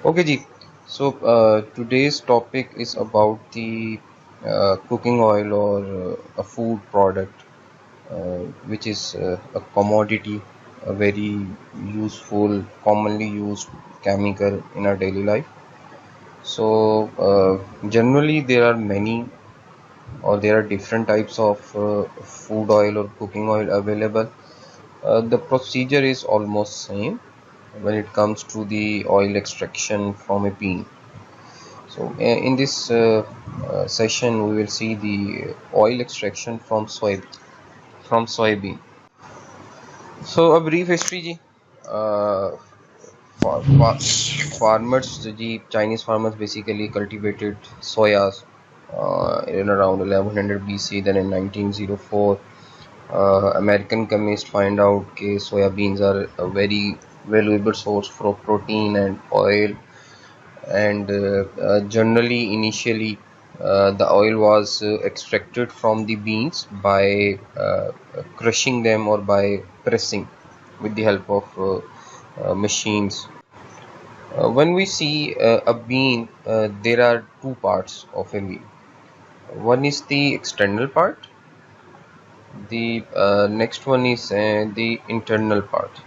Okay, Ji. So today's topic is about the cooking oil or a food product, which is a commodity, a very useful, commonly used chemical in our daily life. So generally, there are many or there are different types of food oil or cooking oil available. The procedure is almost same when it comes to the oil extraction from a bean. So in this session, we will see the oil extraction from soybean. So a brief history, ji. Far, far, farmers, ji, Chinese farmers basically cultivated soyas in around 1100 BC. Then in 1904, American chemists find out that soya beans are a very valuable source for protein and oil, and generally initially the oil was extracted from the beans by crushing them or by pressing with the help of machines. When we see a bean, there are two parts of a bean. One is the external part, the next one is the internal part.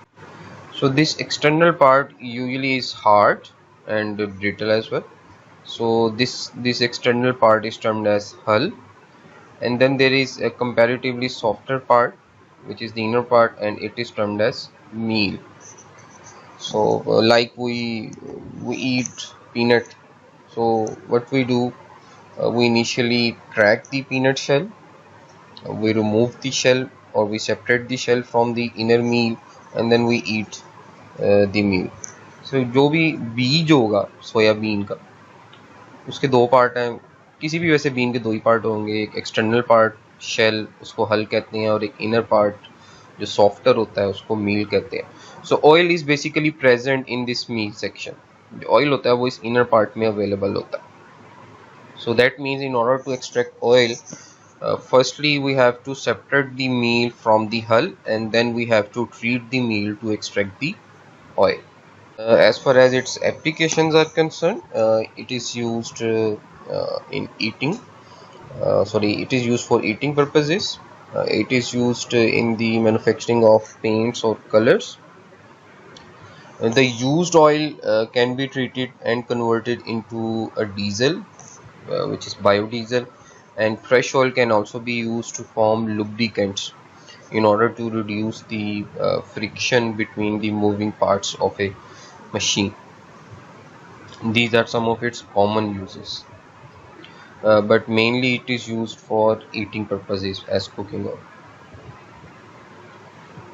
So this external part usually is hard and brittle as well. So this external part is termed as hull, and then there is a comparatively softer part, which is the inner part, and it is termed as meal. So like we eat peanut. So what we do, we initially crack the peanut shell, we remove the shell or we separate the shell from the inner meal, and then we eat the meal. So जो भी बीज होगा soybean का, उसके दो part हैं. किसी भी वैसे बीन के दो ही पार्ट होंगे, एक एक्सटर्नल पार्ट शेल उसको हल कहते हैं और एक इनर पार्ट जो सॉफ्टर होता है उसको मील कहते हैं. So oil is basically present in this meal section. जो ऑयल होता है वो इस इनर पार्ट में अवेलेबल होता है. So that means in order to extract oil, firstly we have to separate the meal from the hull, and then we have to treat the meal to extract the oil. As far as its applications are concerned, it is used in eating. It is used for eating purposes. It is used in the manufacturing of paints or colors. The used oil can be treated and converted into a diesel, which is biodiesel, and fresh oil can also be used to form lubricants in order to reduce the friction between the moving parts of a machine. These are some of its common uses, but mainly it is used for eating purposes as cooking oil.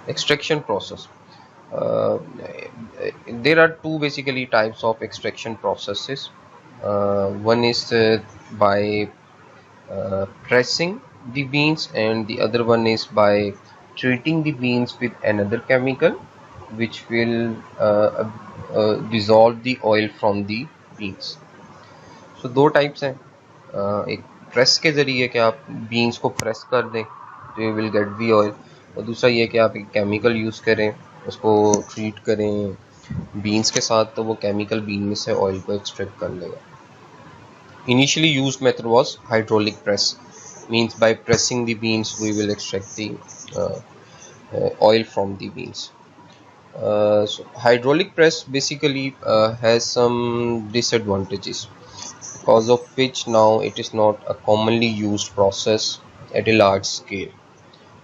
Extraction process. Uh, there are two basically types of extraction processes. One is by pressing the beans, and the other one is by treating the beans with another chemical which will dissolve the oil from the beans. So दो types हैं. एक press के ज़रिए कि आप beans को press कर दें तो you will get the oil, और दूसरा ये कि आप एक केमिकल यूज़ करें, उसको ट्रीट करें बीन्स के साथ, तो वो केमिकल बीन में से ऑयल को एक्सट्रैक्ट कर लेगा. Initially used method was hydraulic press, means by pressing the beans we will extract the oil from the beans. So hydraulic press basically has some disadvantages, because of which now it is not a commonly used process at a large scale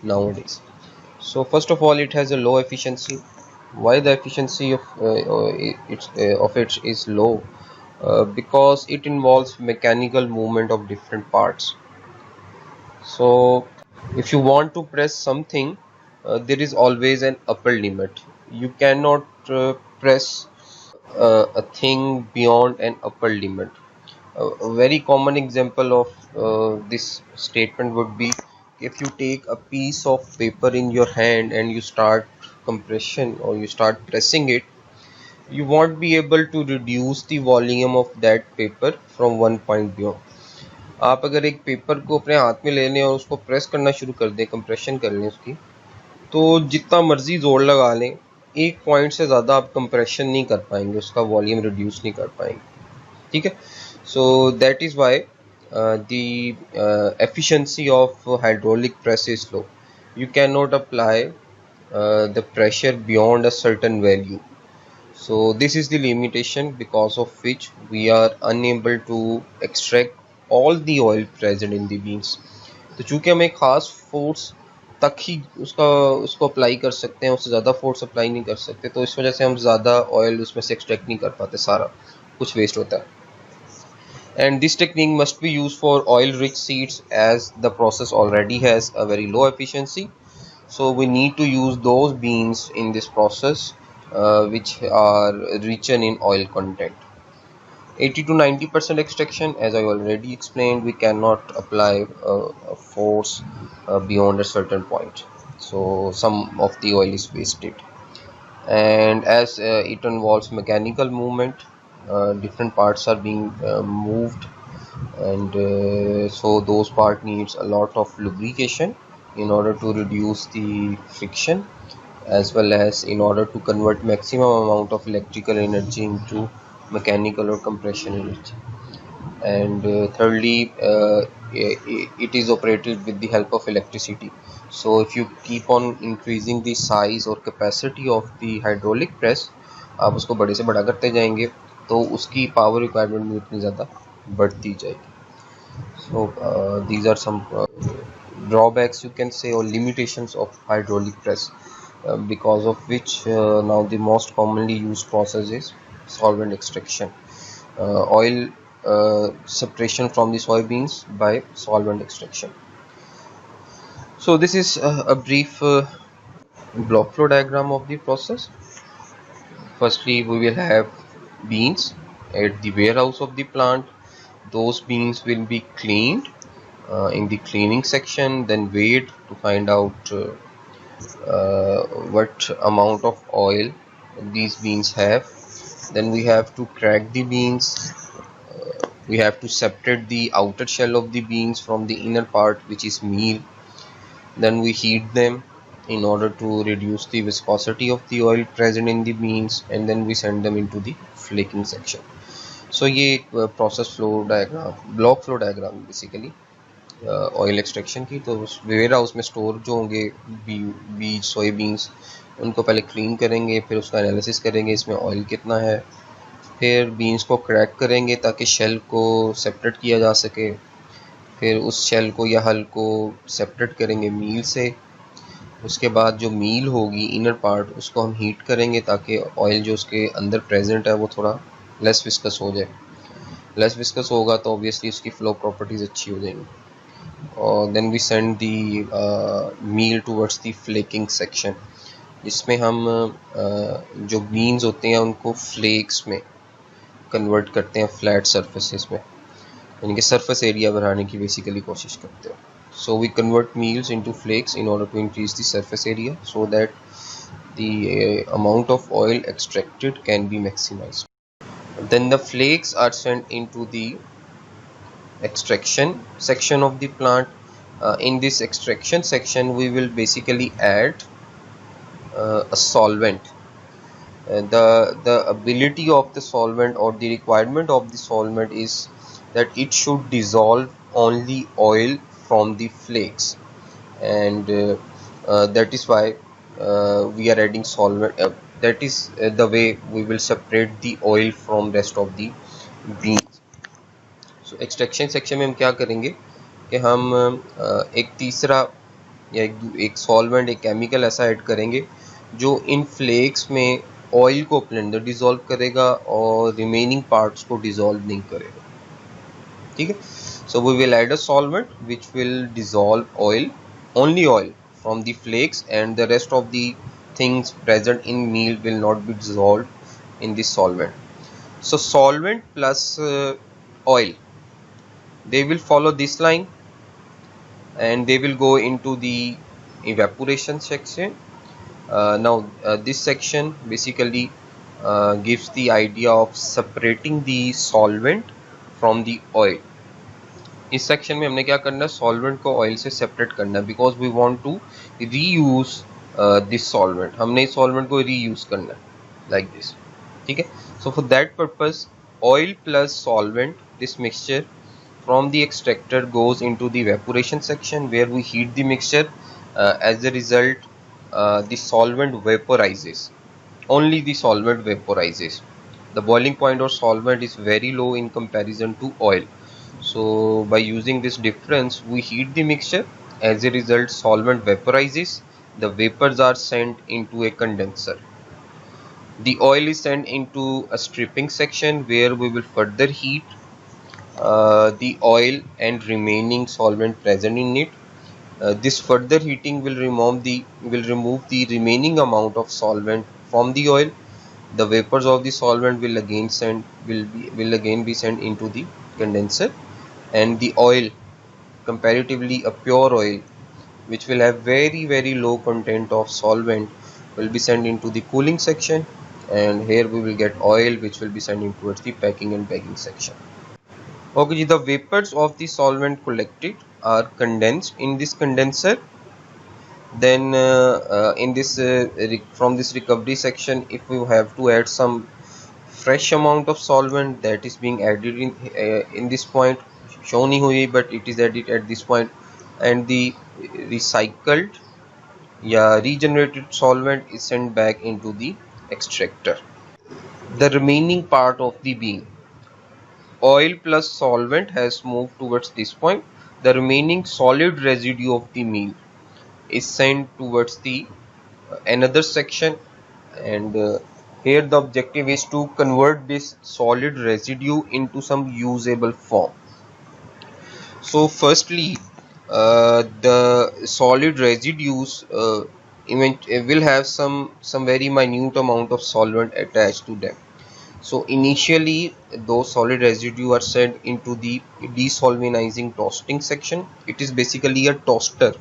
nowadays. So first of all, it has a low efficiency. Why the efficiency of it is low? Because it involves mechanical movement of different parts. So if you want to press something, there is always an upper limit. You cannot press a thing beyond an upper limit. A very common example of this statement would be, if you take a piece of paper in your hand and you start compression or you start pressing it, you won't be able to reduce the volume of that paper from one point beyond. आप अगर एक paper को अपने हाथ में ले लें और उसको प्रेस करना शुरू कर दें, कंप्रेशन कर लें उसकी, तो जितना मर्जी जोर लगा लें एक पॉइंट से ज़्यादा आप कंप्रेशन नहीं कर पाएंगे, उसका वॉल्यूम रिड्यूस नहीं कर पाएंगे, ठीक है। So that is why the efficiency of hydraulic press is low. You cannot apply the pressure beyond a certain value. So this is the limitation because of which we are unable to extract all the oil present in the beans. तो चूंकि हम एक खास force तक ही उसको apply कर सकते हैं, उससे ज़्यादा फोर्स अप्लाई नहीं कर सकते, तो इस वजह से हम ज़्यादा ऑयल उसमें से एक्सट्रैक्ट नहीं कर पाते, सारा कुछ वेस्ट होता है। And this technique must be used for oil rich seeds as the process already has a very low efficiency. So we need to use those beans in this process which are richer in oil content. 80 to 90% extraction, as I already explained, we cannot apply a force beyond a certain point, so some of the oil is wasted. And as it involves mechanical movement, different parts are being moved, and so those part needs a lot of lubrication in order to reduce the friction, as well as in order to convert maximum amount of electrical energy into mechanical or compression energy. And thirdly, it is operated with the help of electricity. So if you keep on increasing the size or capacity of the hydraulic press, आप उसको बड़े से बड़ा करते जाएंगे तो उसकी power requirement भी उतनी ज़्यादा बढ़ती जाएगी. So these are some drawbacks, you can say, or limitations of hydraulic press, because of which now the most commonly used process is solvent extraction, oil separation from the soybeans by solvent extraction. So this is a brief block flow diagram of the process. Firstly, we will have beans at the warehouse of the plant. Those beans will be cleaned in the cleaning section, then weighed to find out what amount of oil these beans have. Then we have to crack the beans. We have to separate the outer shell of the beans from the inner part, which is meal. Then we heat them in order to reduce the viscosity of the oil present in the beans, and then we send them into the flaking section. So ये एक process flow diagram, block flow diagram basically oil extraction की. तो ware house में store जो होंगे बीज soya beans, उनको पहले क्लीन करेंगे, फिर उसका एनालिसिस करेंगे इसमें ऑयल कितना है, फिर बीन्स को क्रैक करेंगे ताकि शेल को सेपरेट किया जा सके, फिर उस शेल को या हल को सेपरेट करेंगे मील से. उसके बाद जो मील होगी इनर पार्ट, उसको हम हीट करेंगे ताकि ऑयल जो उसके अंदर प्रेजेंट है वो थोड़ा लेस विस्कस हो जाए. लेस विस्कस होगा तो ऑब्वियसली उसकी फ्लो प्रॉपर्टीज़ अच्छी हो जाएंगी. और then we send the meal towards the flaking section, जिसमें हम जो बीन्स होते हैं उनको फ्लेक्स में कन्वर्ट करते हैं, फ्लैट सरफेसेस में, यानी कि सरफेस एरिया बढ़ाने की बेसिकली कोशिश करते हैं. So we convert meals into flakes in order to increase the surface area so that the amount of oil extracted can be maximised. Then the flakes are sent into the extraction section of the plant. In this extraction section we will basically add a solvent. The ability of the solvent or the requirement of the solvent is that it should dissolve only oil from the flakes, and that is why we are adding solvent. That is the way we will separate the oil from rest of the beans. So extraction section में हम क्या करेंगे कि हम एक तीसरा या एक सॉल्वेंट, एक केमिकल ऐसा ऐड करेंगे जो इन फ्लेक्स में ऑयल को अपने अंदर डिज़ोल्व करेगा और रिमेनिंग पार्ट्स को डिज़ोल्व नहीं करेगा, ठीक है. So we will add a solvent which will dissolve oil, only oil from the flakes, and the rest of the things present in meal will not be dissolved in this solvent. So solvent plus oil, they will follow this line and they will go into the evaporation section. Now this section basically gives the idea of separating the solvent from the oil. इस section में हमने क्या करना है, solvent को oil से separate करना है, because we want to reuse this solvent, हमने इस सॉल्वेंट को रीयूज करना है लाइक दिस, ठीक है। So for that purpose oil plus solvent, this mixture from the extractor goes into the evaporation section where we heat the mixture. As a result, the solvent vaporizes. Only the solvent vaporizes. The boiling point of solvent is very low in comparison to oil. So by using this difference, we heat the mixture. As a result, solvent vaporizes. The vapors are sent into a condenser. The oil is sent into a stripping section where we will further heat the oil and remaining solvent present in it. This further heating will remove the remaining amount of solvent from the oil. The vapors of the solvent will again be sent into the condenser, and the oil, comparatively a pure oil which will have very low content of solvent, will be sent into the cooling section, and here we will get oil which will be sent towards the packing and bagging section. Okay, the vapors of the solvent collected are condensed in this condenser. Then in this from this recovery section, if we have to add some fresh amount of solvent, that is being added in this point, shown nahi hui, but it is added at this point, and the recycled regenerated solvent is sent back into the extractor. The remaining part of the bean, oil plus solvent, has moved towards this point. The remaining solid residue of the meal is sent towards the another section, and here the objective is to convert this solid residue into some usable form. So firstly, the solid residues will have some very minute amount of solvent attached to them. So initially those solid residue are sent into the desolvenizing toasting section. It is basically a toaster,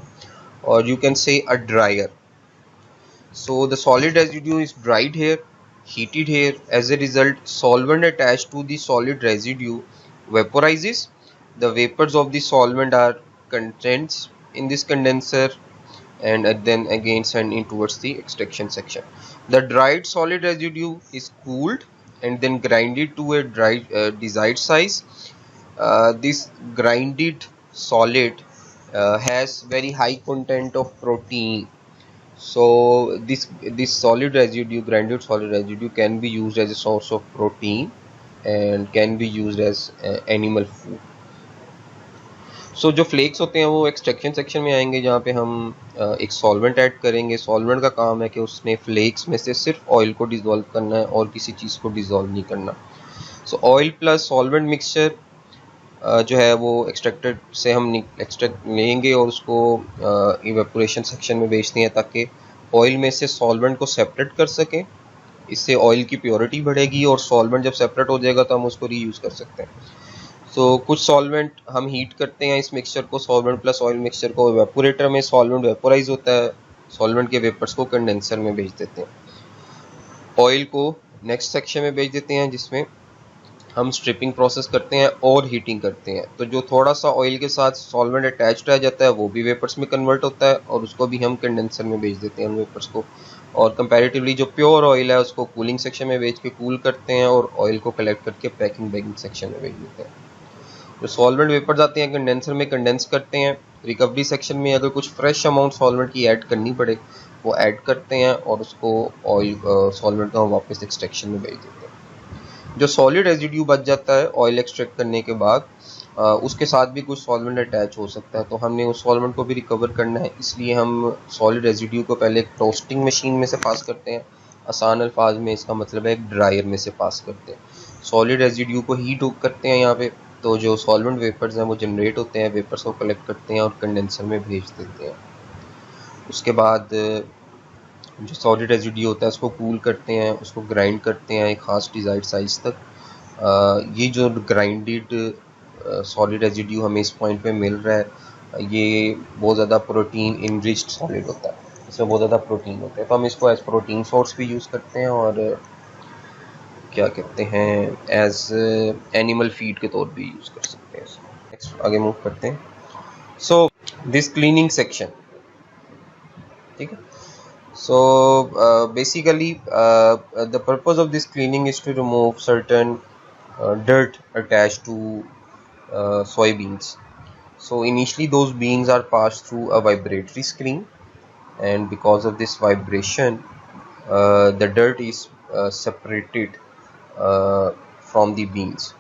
or you can say a dryer. So the solid residue is dried here, heated here. As a result, solvent attached to the solid residue vaporizes. The vapors of the solvent are condensed in this condenser, and then again sent in towards the extraction section. The dried solid residue is cooled and then grinded to a desired size. This grinded solid has very high content of protein. So this solid residue, grinded solid residue, can be used as a source of protein and can be used as animal food. सो जो flex होते हैं वो extraction section में आएंगे, जहाँ पे हम एक सॉल्वेंट ऐड करेंगे. सॉल्वेंट का काम है कि उसने फ्लेक्स में से सिर्फ ऑयल को डिज़ोल्व करना है और किसी चीज़ को डिज़ोल्व नहीं करना. सो ऑयल प्लस सॉल्वेंट मिक्सचर जो है वो एक्सट्रैक्टेड से हम एक्सट्रैक्ट लेंगे और उसको इवेपोरेशन सेक्शन में भेजते हैं ताकि ऑयल में से सॉल्वेंट को सेपरेट कर सकें. इससे ऑयल की प्योरिटी बढ़ेगी और सॉल्वेंट जब सेपरेट हो जाएगा तो हम उसको रीयूज़ कर सकते हैं. तो कुछ सॉल्वेंट हम हीट करते हैं इस मिक्सचर को, सॉल्वेंट प्लस ऑयल मिक्सचर को. इवेपोरेटर में सॉल्वेंट वेपोराइज होता है, सॉल्वेंट के वेपर्स को कंडेंसर में भेज देते हैं. ऑयल को नेक्स्ट सेक्शन में भेज देते हैं जिसमें हम स्ट्रिपिंग प्रोसेस करते हैं और हीटिंग करते हैं. तो जो थोड़ा सा ऑयल के साथ सॉल्वेंट अटैच्ड रह जाता है वो भी वेपर्स में कन्वर्ट होता है और उसको भी हम कंडेंसर में भेज देते हैं उन वेपर्स को. और कंपैरेटिवली जो प्योर ऑयल है उसको कूलिंग सेक्शन में भेज के कूल करते हैं और ऑयल को कलेक्ट करके पैकिंग बैगिंग सेक्शन में भेज देते हैं. जो सॉल्वेंट वेपर्स आते हैं कंडेंसर में कंडेंस करते हैं. रिकवरी सेक्शन में अगर कुछ फ्रेश अमाउंट सॉल्वेंट की ऐड करनी पड़े वो ऐड करते हैं और उसको ऑयल सॉल्वेंट का वापस एक्सट्रैक्शन में भेज देते हैं. जो सॉलिड रेजिड्यू बच जाता है ऑयल एक्सट्रैक्ट करने के बाद, उसके साथ भी कुछ सॉल्वेंट अटैच हो सकता है, तो हमने उस सॉल्वेंट को भी रिकवर करना है. इसलिए हम सॉलिड रेजिड्यू को पहले एक टोस्टिंग मशीन में से पास करते हैं. आसान अल्फाज में इसका मतलब है एक ड्रायर में से पास करते हैं. सॉलिड रेजिड्यू को हीट करते हैं यहाँ पे, तो जो सॉल्वेंट वेपर्स हैं वो जनरेट होते हैं, वेपर्स को कलेक्ट करते हैं और कंडेंसर में भेज देते हैं. उसके बाद जो सॉलिड रेजिड्यू होता है उसको कूल करते हैं, उसको ग्राइंड करते हैं एक खास डिज़ायर्ड साइज तक. ये जो ग्राइंडेड सॉलिड रेजिड्यू हमें इस पॉइंट पे मिल रहा है ये बहुत ज़्यादा प्रोटीन इनरिच्ड सॉलिड होता है, इसमें बहुत ज़्यादा प्रोटीन होता है, तो हम इसको एज प्रोटीन सोर्स भी यूज़ करते हैं और क्या कहते हैं एज एनिमल फीड के तौर भी यूज़ कर सकते हैं. नेक्स्ट आगे मूव करते हैं. सो दिस क्लीनिंग सेक्शन, ठीक है. So basically the purpose of this cleaning is to remove certain dirt attached to soybeans. So initially those beans are passed through a vibratory screen, and because of this vibration the dirt is separated from the beans.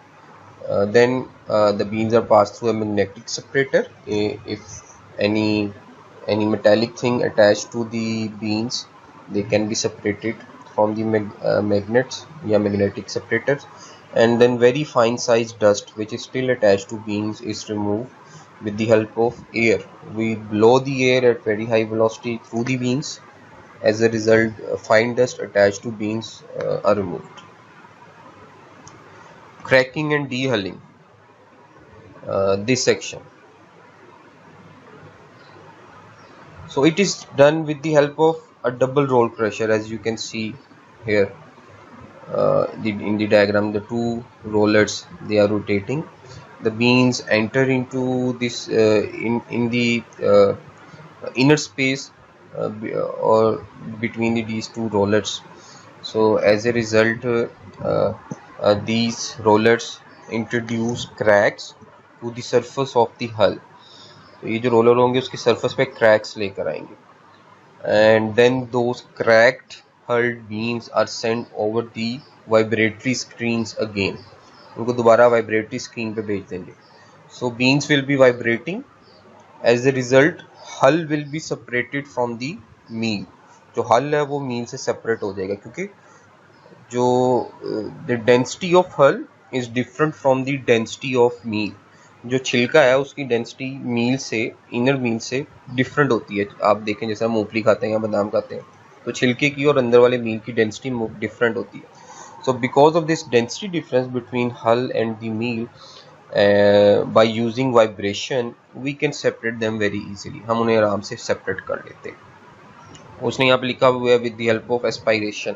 Then the beans are passed through a magnetic separator. If any any metallic thing attached to the beans, they can be separated from the magnets, yeah, magnetic separators. And then very fine sized dust which is still attached to beans is removed with the help of air. We blow the air at very high velocity through the beans. As a result, fine dust attached to beans are removed. Cracking and dehulling. This section. So it is done with the help of a double roll crusher, as you can see here in the diagram. The two rollers, they are rotating. The beans enter into this in the inner space or between these two rollers. So as a result, these rollers introduce cracks to the surface of the hull. तो ये जो roller होंगे उसकी surface पे cracks लेकर आएंगे, and then those cracked hulled beans are sent over the vibratory screens again. उनको दोबारा vibratory screen पे भेज देंगे. So beans will be vibrating. As a result, hull will be separated from the meal. जो hull है वो meal से separate हो जाएगा, क्योंकि जो the density of hull is different from the density of meal. जो छिलका है उसकी डेंसिटी मील से, इनर मील से डिफरेंट होती है. आप देखें जैसे हम मूंगफली खाते हैं या बादाम खाते हैं, तो छिलके की और अंदर वाले मील की डेंसिटी डिफरेंट होती है. So because of this density difference between hull and the meal, by using vibration we can separate them very easily. हम उन्हें आराम से सेपरेट कर लेते हैं. उसने यहाँ पे लिखा हुआ है with the help of aspiration.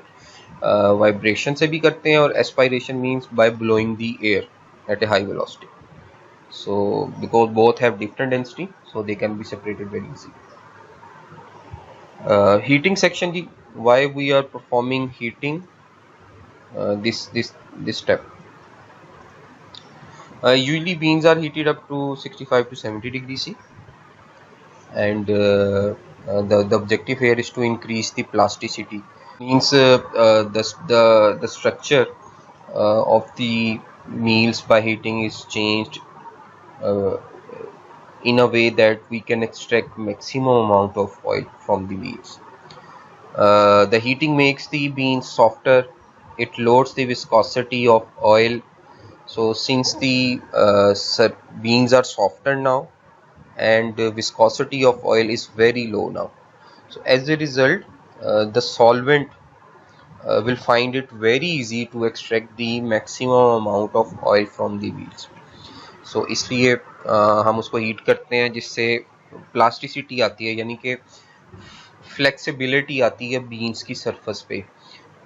Vibration से भी करते हैं, और aspiration means by blowing the air at A high velocity. So because both have different density, so they can be separated very easily. Heating section की, why we are performing heating, this step. Usually beans are heated up to 65 to 70 degrees C, and the objective here is to increase the plasticity. Means the structure of the meals by heating is changed uh, in a way that we can extract maximum amount of oil from the beans. The heating makes the beans softer. It lowers the viscosity of oil. So since the beans are softer now, and the viscosity of oil is very low now, so as a result the solvent will find it very easy to extract the maximum amount of oil from the beans. सो इसलिए हम उसको heat करते हैं, जिससे plasticity आती है, यानी कि फ्लेक्सिबिलिटी आती है बीन्स की सरफेस पे.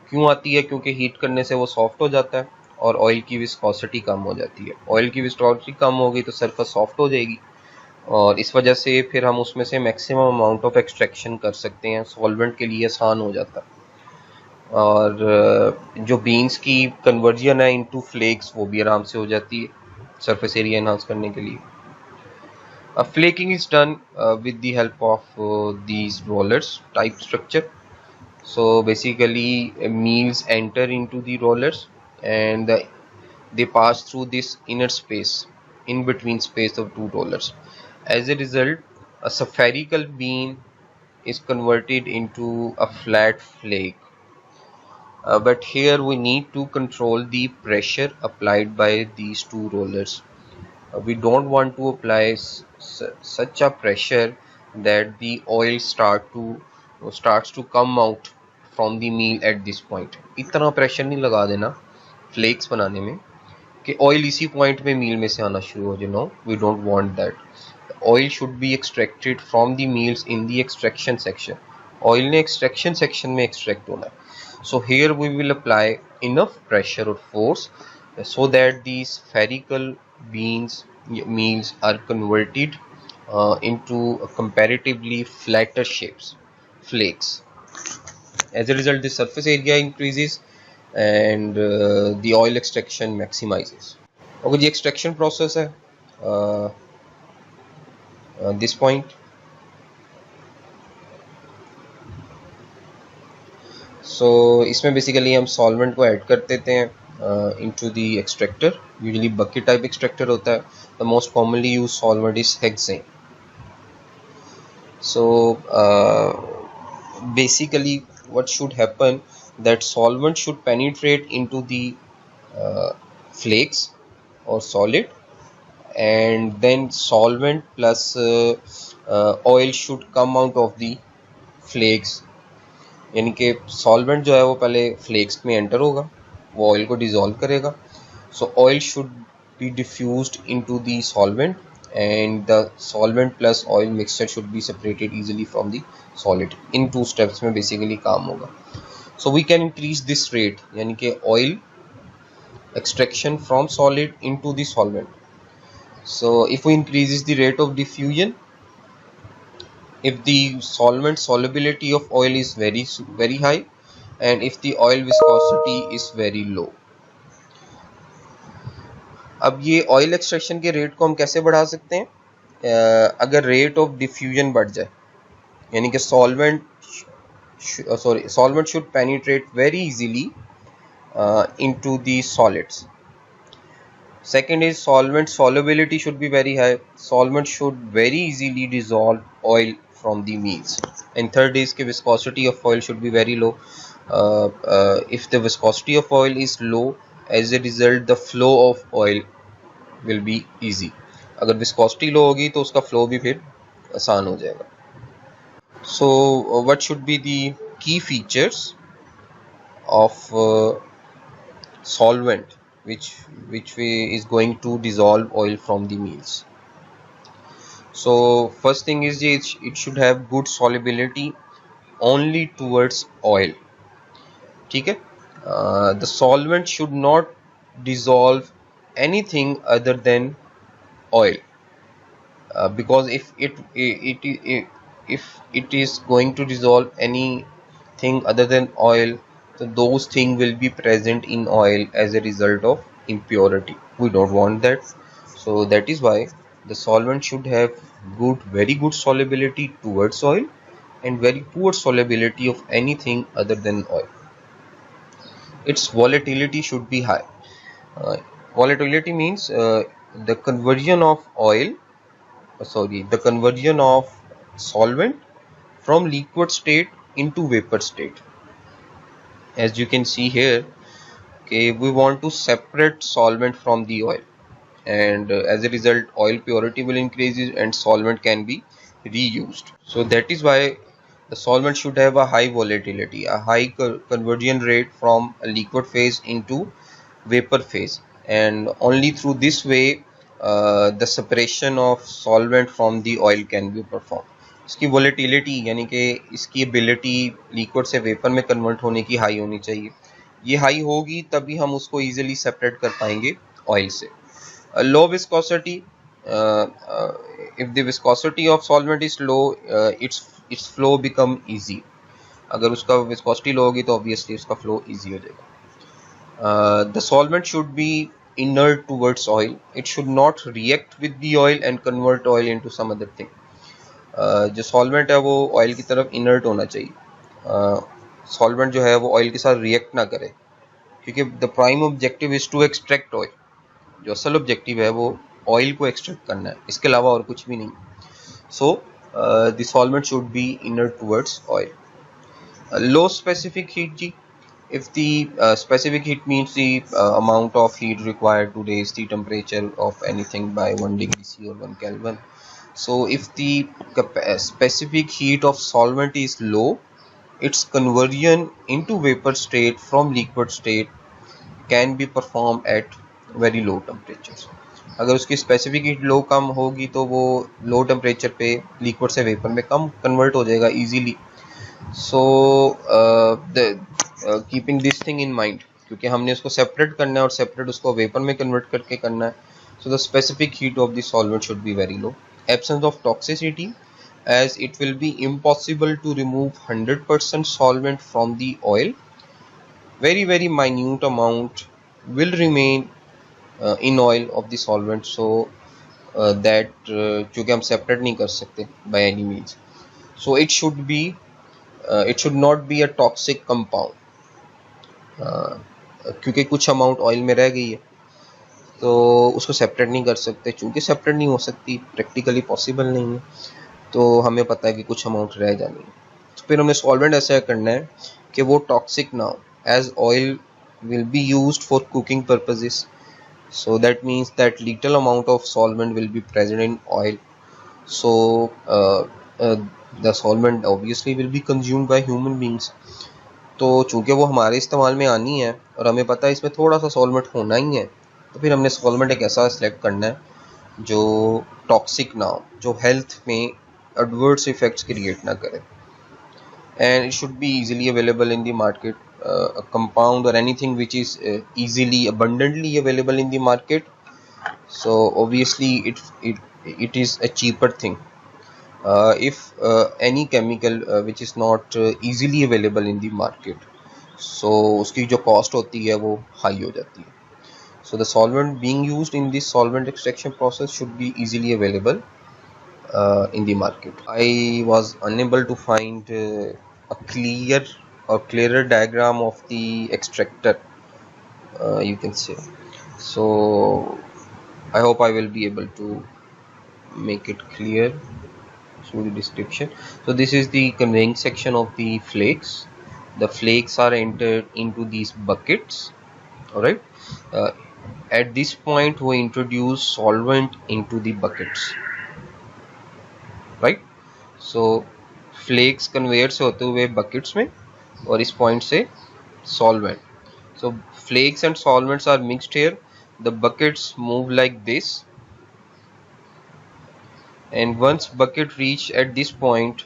क्यों आती है? क्योंकि हीट करने से वो सॉफ्ट हो जाता है और ऑयल की विस्कोसिटी कम हो जाती है. ऑयल की विस्कोसिटी कम होगी तो सरफेस सॉफ्ट हो जाएगी, और इस वजह से फिर हम उसमें से मैक्सिमम अमाउंट ऑफ एक्सट्रैक्शन कर सकते हैं. सॉल्वेंट के लिए आसान हो जाता है. और जो बीन्स की कन्वर्जन है इनटू फ्लेक्स, वो भी आराम से हो जाती है सरफेस एरिया एनहांस करने के लिए. Flaking is done with the help of these rollers type structure. So basically meals enter into the rollers, and they pass through this inner space, in between space of two rollers. As a result, a spherical bean is converted into a flat flake. But here we need to control the pressure applied by these two rollers. We don't want to apply such a pressure that the oil starts to come out from the meal at this point. इतना pressure नहीं लगा देना flex बनाने में कि oil इसी point में मील में से आना शुरू हो जाए. No, we don't want that. Oil should be extracted from the meals in the extraction section. Oil ने एक्सट्रैक्शन सेक्शन में एक्सट्रैक्ट होना है. So here we will apply enough pressure or force so that these spherical meals are converted into comparatively flatter shapes, flakes. As a result, the surface area increases and the oil extraction maximizes. Okay, the extraction process है uh, this point. So इसमें basically हम solvent को add कर देते हैं into the extractor. Usually bucket type extractor होता है. The most commonly used solvent is hexane. So basically what should happen, that solvent should penetrate into the flakes or solid, and then solvent plus oil should come out of the flakes. यानी कि solvent जो है वो पहले flex में enter होगा, वो oil को डिजोल्व करेगा. So oil should be diffused into the solvent and the solvent plus oil mixture should be separated easily from the solid. इन 2 स्टेप्स में बेसिकली काम होगा. So we can increase this rate, यानी कि oil extraction from solid into the solvent. So if we increases the rate of diffusion, if the solvent solubility of oil is very high and if the oil viscosity is very low. अब ये oil extraction के rate को हम कैसे बढ़ा सकते हैं? अगर रेट ऑफ डिफ्यूजन बढ़ जाए, यानी कि solvent should penetrate very easily into the solids. Second is solvent solubility should be very high. Solvent should very easily dissolve oil from the meals. And third is कि viscosity of oil should be very low. If the viscosity of oil is low, as a result the flow of oil will be easy. अगर viscosity low होगी तो उसका flow भी फिर आसान हो जाएगा. So what should be the key features of solvent which is going to dissolve oil from the meals? So first thing is it should have good solubility only towards oil. ठीक है. The solvent should not dissolve anything other than oil, because if it is going to dissolve anything other than oil, so those things will be present in oil as a result of impurity. We don't want that. So that is why the solvent should have very good solubility towards oil and very poor solubility of anything other than oil. Its volatility should be high. Volatility means the conversion of solvent from liquid state into vapor state. As you can see here, okay, we want to separate solvent from the oil, and as a result oil purity will increase and solvent can be reused. So that is why the solvent should have a high volatility, a high conversion rate from a liquid phase into vapor phase, and only through this way the separation of solvent from the oil can be performed. इसकी volatility यानी कि इसकी ability liquid से vapour में convert होने की high होनी चाहिए. ये हाई होगी तभी हम उसको इजीली सेपरेट कर पाएंगे ऑयल से. Low viscosity, if the viscosity of solvent is low, it's flow become easy. अगर उसका विस्कोसिटी लो होगी तो ऑब्वियसली उसका फ्लो इजी हो जाएगा. The solvent should B inert towards oil. It should not react with the oil and convert oil into some other thing. जो solvent है वो ऑयल की तरफ इनर्ट होना चाहिए. सॉल्वेंट जो है वो ऑयल के साथ रिएक्ट ना करे, क्योंकि the prime objective is to extract oil. जो असल ऑब्जेक्टिव है वो ऑयल को एक्सट्रैक्ट करना है, इसके अलावा और कुछ भी नहीं. So the solvent should be inert towards oil. Low specific heat जी. If the specific heat means the amount of heat required to raise the temperature of anything by 1 degree C or 1 Kelvin. So if the specific heat of solvent is low, its conversion into vapor state from liquid state can be performed at very low temperatures. अगर उसकी specific heat low कम होगी तो वो low temperature पे liquid से vapor में कम convert हो जाएगा easily. So keeping this thing in mind, क्योंकि हमने उसको सेपरेट करना है और सेपरेट उसको वेपर में कन्वर्ट करके करना है. So the specific heat of the solvent should be very low. Absence of toxicity, as it will be impossible to remove 100% solvent from the oil. Very minute amount will remain in oil of the solvent, so that चूँकि हम separate नहीं कर सकते by any means, so it should not be a toxic compound. क्योंकि कुछ amount oil में रह गई है तो उसको सेपरेट नहीं कर सकते, चूँकि सेपरेट नहीं हो सकती, प्रैक्टिकली पॉसिबल नहीं है, तो हमें पता है कि कुछ अमाउंट रह जानी है। तो फिर हमें सॉल्वेंट ऐसा करना है कि वो टॉक्सिक ना हो, as oil will be used for cooking purposes, so that means that little amount of solvent will be present in oil, so uh, the solvent obviously will be consumed by human beings. तो चूँकि वो हमारे इस्तेमाल में आनी है और हमें पता है इसमें थोड़ा सा सॉल्वेंट होना ही है, तो फिर हमने सॉल्वेंट एक ऐसा सिलेक्ट करना है जो टॉक्सिक ना हो, जो हेल्थ में एडवर्स इफेक्ट्स क्रिएट ना करे, and it should be easily available in the market. A compound or anything which is easily abundantly available in the market, so obviously it is a cheaper thing. If any chemical which is not easily available in the market, so उसकी जो cost होती है वो high हो जाती है. So the solvent being used in this solvent extraction process should be easily available in the market. I was unable to find a clearer diagram of the extractor, you can say. So I hope I will be able to make it clear through the description. So this is the conveying section of the flakes. The flakes are entered into these buckets. Alright, at this point we introduce solvent into the buckets, right? So flakes conveyor से होते हुए buckets में और इस point से solvent. So flakes and solvents are mixed here. The buckets move like this, and once bucket reach at this point,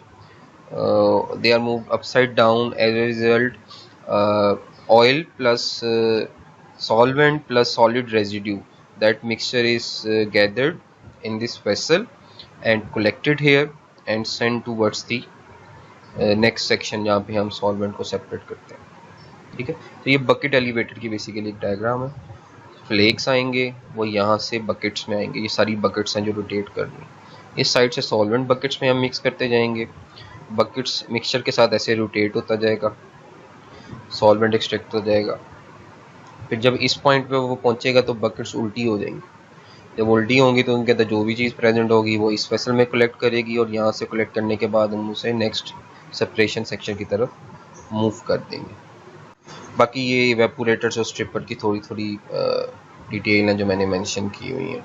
they are moved upside down. As a result, oil plus solvent plus solid residue, that mixture is gathered in this vessel and collected here and sent towards the next section जहाँ पे हम solvent को separate करते हैं. ठीक है, तो ये बकेट एलिवेटर की बेसिकली एक डायग्राम है. फ्लेक्स आएंगे वो यहाँ से बकेट्स में आएंगे, ये सारी बकेट्स हैं जो रोटेट कर रही हैं. इस साइड से सॉल्वेंट बकेट्स में हम मिक्स करते जाएंगे, बकेट्स मिक्सचर के साथ ऐसे रोटेट होता जाएगा, सॉल्वेंट एक्सट्रैक्ट हो जाएगा. फिर जब इस पॉइंट पे वो पहुँचेगा तो बकेट्स उल्टी हो जाएंगी. जब उल्टी होंगी तो उनके अंदर जो भी चीज़ प्रेजेंट होगी वो इस वेसल में कलेक्ट करेगी और यहाँ से कलेक्ट करने के बाद हम उसे नेक्स्ट सेपरेशन सेक्शन की तरफ मूव कर देंगे. बाकी ये इवेपोरेटर्स और स्ट्रिपर की थोड़ी डिटेल है जो मैंने मेंशन की हुई है.